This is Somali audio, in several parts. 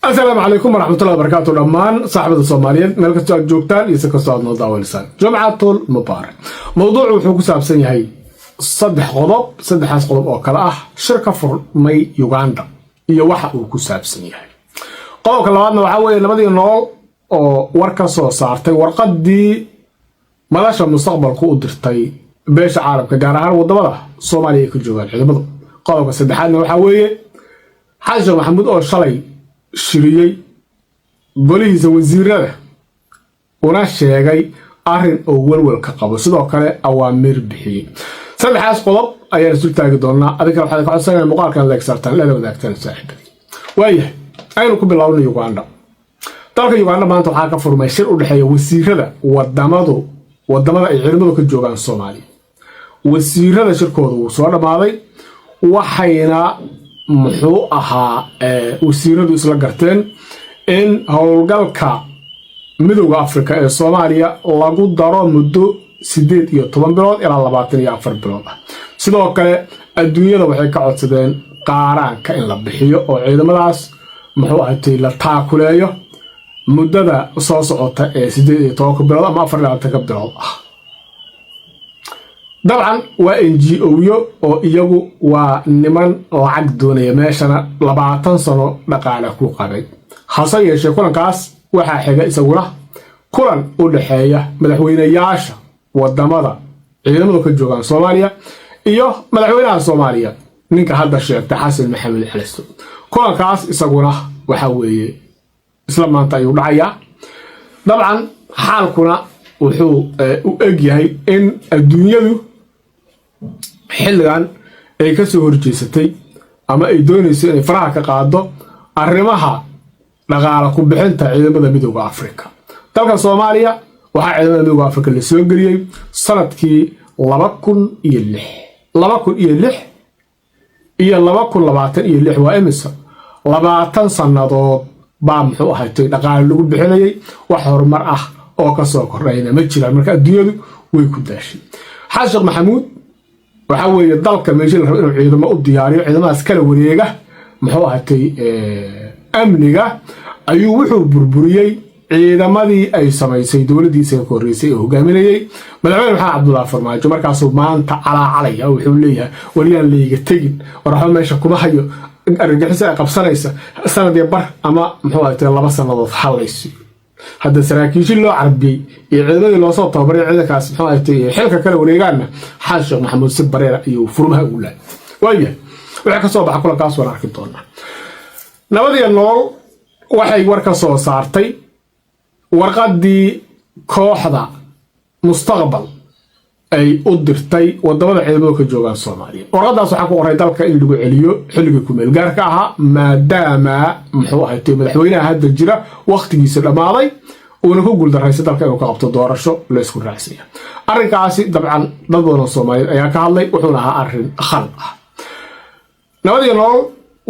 السلام عليكم ورحمة الله وبركاته. لمان صاحبة الصوماليين ملك السؤال جوكتان يسكسوا نوضع ولسان جمعة المبارك. موضوع وحوق سابسين هي صدح قضب أو كلا شركة فرمي يوغندا يوحى وكسابسين هي قالوا كلامنا وحاول نبدي النوع أو وركسوا صارتي ورقد دي ملاش المستقبل قدرتي بيش عرب كجارها وضبطه الصوماليين كجوال عدبض قالوا كسدحان وحاول حاجة محمود أو شلي shiriyey golihiisa wasiirada una sheegay arin oo walwal ka qabo sidoo kale awaamir bixiyay saddexaas qodob ayaan isu taagi doonaa adiga waxaad ka codsanaysaa muuqaalkan like sartan la wadaagtaan saaxiibadii waayahay aynu ku bilaabno Uganda dalka Uganda maanta waxaa ka furmay shir u dhaxeeya wasiirada wadamada ay ciidamadu ka joogaan Soomaaliya wasiirada shirkoodu wuu soo dhamaaday waxayna muxuu ahaa wasiiradu isla garteen in howlgalka midowga Afrika ee Soomaaliya lagu daro muddo 18 bilood ilaa 24 bilood sidoo kale adduunyada waxay ka codsadeen qaaraanka in la bixiyo oo ciidamadaas muxuu ahaatay la taakuleeyo muddada soo socota ee 18 bilood ama 24 bilood dabcan waa NGO-yo oo iyagu waa niman lacag doonaya meeshana 20 sano dhaqaale ku qabay hase yeeshee kulankaas waxa xiga isaguna kulan u dhaxeeya madaxweynayaasha wadamada ciidamada ka joogan Soomaaliya iyo madaxweynaha Soomaaliya ninka hadda sheegtay Xasan Maxamed Cali kulankaas isaguna waxa weeye isla maanta ayuu dhacayaa dabcan xaalkuna wuxuu u egyahay in adduunyadu xilligan ay ka soo horjeesatay ama ay doonayso inay faraha ka qaado arrimaha dhaqaale ku bixinta ciidamada midowga Afrika dalka Soomaaliya waxa ciidamada midowga Afrika la soo galiyay sanadkii 2006 iyo 2026 waa imisa 20 sanadood baa muxuu ahaatay dhaqaale lagu bixinayay wax horumar ah oo ka soo kordhayna ma jiraan marka adduunyadu way ku daashay Xasan Maxamuud waxa weeye dalka meesha la rabo inuu ciidamo u diyaariyo ciidamadaas kala wareega muxuu ahaatay amniga ayuu wuxuu burburiyay ciidamadii ay samaysay dawladdiisa ka horeysay ee hogaaminayay madaxweyne maxamed cabdullaahi farmaajo markaasuu maanta calaalaya wuxuu leeyahay waliyaan leeyga tagin waraxo meesha kuma hayo argagixisa ay qabsanaysa sanadii bar ama muxuu ahaatay 2 sanadood halaysi هذا سراكيش اللي عربي يعلمني لو صوت طبري عندك اسمه حلقه كلا وريغانا حاج محمود سبرير iyo furmaha uula waaya waxa ka soo baxa kula kaas wara arki doona nabadii nool waxay war ka soo saartay warqadii kooxda mustaqbal ay u dirtay wadamada ciidamada ka joogan Soomaaliya warqadaas waxa ku qoray dalka in lagu celiyo xilligii ku meel gaarka ahaa maadaama muxuu ahaatay madaxweynaha hadda jira waqtigiisa dhamaaday oo ku guuldareysay dalka inuu ka qabto doorasho la isku raacsiyo arrinkaasi dabcan dad badan Soomaaliyeed ayaa ka hadlay wuxuuna ahaa arrin khalad ah nabadii nool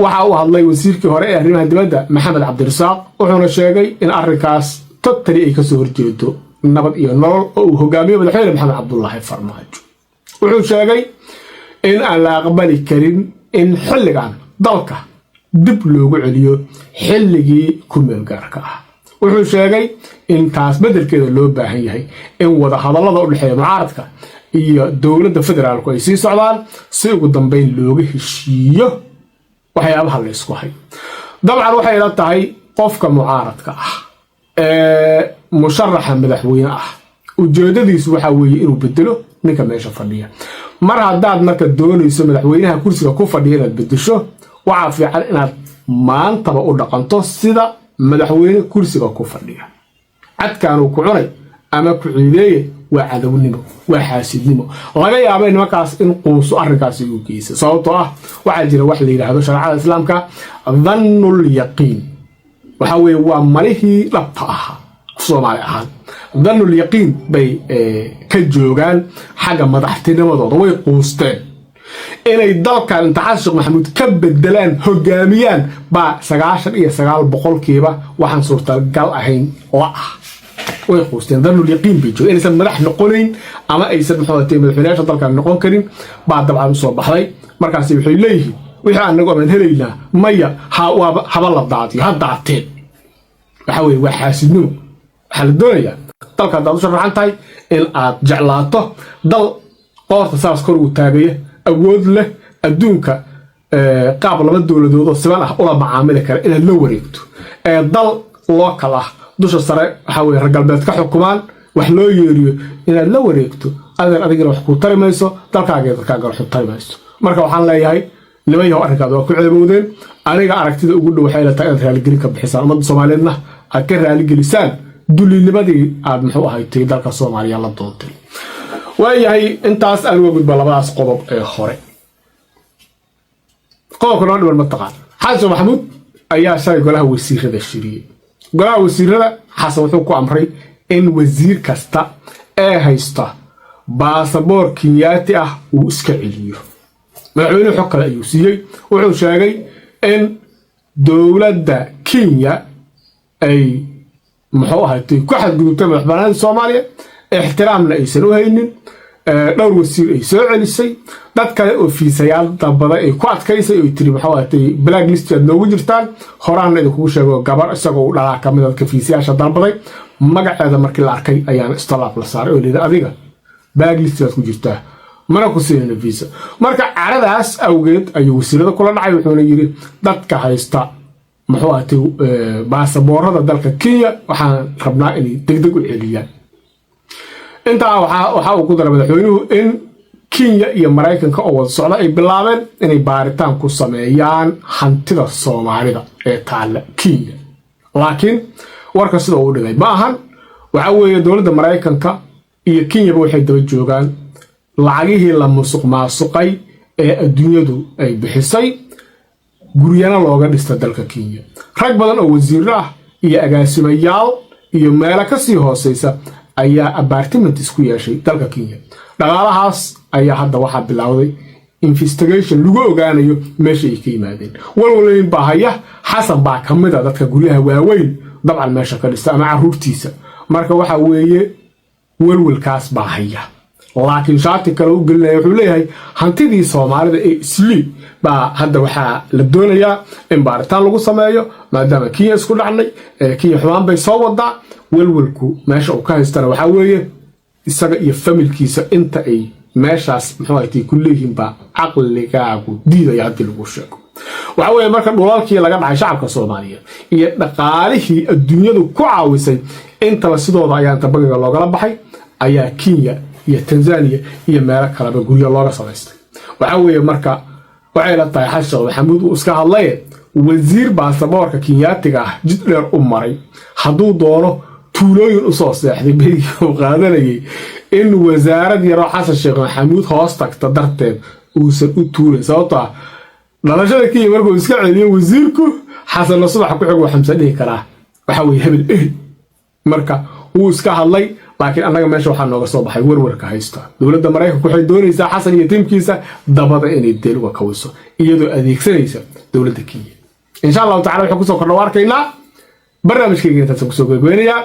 waxa uu hadlay wasiirkii hore ee arrimaha dibadda Maxamed Cabdirasaaq wuxuuna sheegay in arrinkaas totally ay ka soo horjeedo nabad iyo nolol oo hogaamiye madaxweyne maxamed cabdullaahi farmaajo wuxuu sheegay in aan la aqbali karin in xilligan dalka dib loogu celiyo xilligii ku meel gaarka ah wuxuu sheegay in taas bedelkeeda loo baahan yahay in wada hadallada u dhaxeeya mucaaradka iyo dawladda federaalku ay sii socdaan si ugu dambeyn looga heshiiyo waxyaabaha la isku hayo dabcan waxay la tahay qofka mucaaradka ah musharaxa madaxweyne ah ujeedadiisu waxa weeye inuu bedelo ninka meesha fadhiya mar haddaad marka doonayso madaxweynaha kursiga ku fadhiya inaad bedesho waxa fiican inaad maantaba u dhaqanto sida madaxweyne kursiga ku fadhiya cadkaanu ku cunay ama ku ciideeye waa cadawnimo waa xaasidnimo laga yaabay nimankaas in quuso arrinkaasi uu geeyay sababtoo ah waxa jira wax la yiraahdo sharciga islaamka dhannul yaqiin waxa weeye waa marihii dhabta ahaa Soomaali ahaan dhannul yaqiin bay ka joogaan xaga madaxtinimadooda way quusteen inay dalka inta Xasan Maxamuud ka bedelaan hogaamiyaan ba 99% waxaan suurtagal ahayn oo ah way quusteen dhannul yaqiin bay joogaan inaysan madax noqonayn ama aysan muxuu ahaatay madaxweynaha dalka noqon karin ba dabcan soo baxday markaas waxay leeyihiin wixii anagu aan helaynaa maya haba la daadiyo ha daateen waxa weeye waa xaasidnimo waxa la doonayaa dalka haddaad u sharaxan tahay in aad jeclaato dal qoorta saas kor ugu taagaya awood leh adduunka qaab laba dowladood oo siban ah ula macaamili kara inaad la wareegto dal local ah dusha sare waxa weeye reer galbeed ka xukumaan wax loo yeeriyo inaad la wareegto adigana wax ku tari mayso dalkaageeda dadkaaga wax ku tari mayso marka waxaan leeyahay nimanyahow arrinkaada waa ku ceeboodeen aniga aragtida ugu dhow waxay la tahay inaad raaligelin ka bixisaan ummadda soomaaliyeedna aad ka raaligelisaan dulinimadii aad muxuu ahayd dalka soomaaliya la doontay waayahay intaas aan uga gudba labadaas qodob ee hore qodobka noo dhiman mataqaan xasan maxamuud ayaa shalay golaha wasiirada shiriyey golaha wasiirada xasan wuxuu ku amray in wasiir kasta ee haysta baasaboor kenyaati ah uu iska celiyo madaxweynuhu xog kale ayuu siiyey wuxuu sheegay in dowladda Kenya ay muxuu ahayd ku xadgudubtay madaxbannaanida Soomaaliya ixtiraamna aysan u haynin dhowr wasiir ay soo celisay dad kale oo fiisayaal dalbada ay ku adkaysay oo tiri muxuu ahayd blacklist aad noogu jirtaan horaan idinku sheego gabar isagoo dhalaa kamid ah fiisayaasha dalbaday magaceeda markii la arkay ayaan istalaab la saaray oo leeyahay adiga blacklist aad ku jirtaa mana ku siinayna visa marka caradaas awgeed ayuu wasiirada kula dhacay wuxuuna yiri dadka haysta muxuu ahayd baasaboorada dalka Kenya waxaan rabnaa inay degdeg u celiyaan intaa waxa uu ku daray madaxweynuhu in Kenya iyo Mareykanka oo wada socda ay bilaabeen inay baaritaan ku sameeyaan hantida Soomaalida ee taala Kenya laakiin warka sida uu dhigay ma ahan waxa weeye dowladda Mareykanka iyo Kenya waxay daba joogaan lacagihii la musuqmaasuqay ee adduunyadu ay bixisay guriyana looga dhistay dalka Kenya rag badan oo wasiir ah iyo agaasimayaal iyo meelo ka sii hooseysa ayaa apartment isku yeeshay dalka Kenya dhaqaalahaas ayaa hadda waxa bilowday investigation lagu ogaanayo meesha ay ka yimaadeen walwalayn baahaya xasan baa kamid ah dadka guryaha waaweyn dabcan meesha ka dhistay ama caruurtiisa marka waxa weeye walwalkaas baahaya laakiin shaati kale u gelinaya wuxuu leeyahay hantidii Soomaalida ee isli baa hadda waxa la doonayaa in baaritaan lagu sameeyo maadaama Kenya isku dhacnay Kenya xumaan bay soo wadaa walwalku meesha uu ka haystana waxa weeye isaga iyo familkiisa inta ay meeshaas muxuu ahayd ku leeyihiin ba aqligaagu diidaya hadii lagu sheego waxa weeye marka dhulalkii laga dhacay shacabka Soomaaliya iyo dhaqaalihii adduunyadu ku caawisay inta sidooda ayaa inta bagiga looga baxay ayaa Kenya iyo Tanzania iyo meelo kale guryo looga samaystay waxa weeye marka waxay la tahay Xasan Maxamuud uu iska hadlay wasiir baasaboorka Kenyaatiga ah jid dheer u maray hadduu doono tuulooyin u soo seexday beeyii uu qaadanayay in wasaaradda yaro Xasan Sheekh Maxamuud hoos tagta darteed uusan u tuurin sababtoo ah dhalashada Kenya markuu iska celiyo wasiirku Xasan subax ku xigo xamsa dhihi karaa waxa weeye hebel marka uu iska hadlay laakiin anaga meesha waxa nooga soo baxay warwarka haysta dowladda Mareykanka waxay doonaysaa Xasan iyo tiimkiisa dabada inay deel uga kawiso iyadoo adeegsanaysa dowladda Kenya insha Allah ta'ala waxa ku soo kordha warkayna barnaamijkeena inta ku soo go'goynaya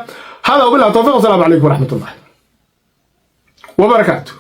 hada wabillahi tawfiiq assalamu alaykum wa rahmatullahi wa barakatuh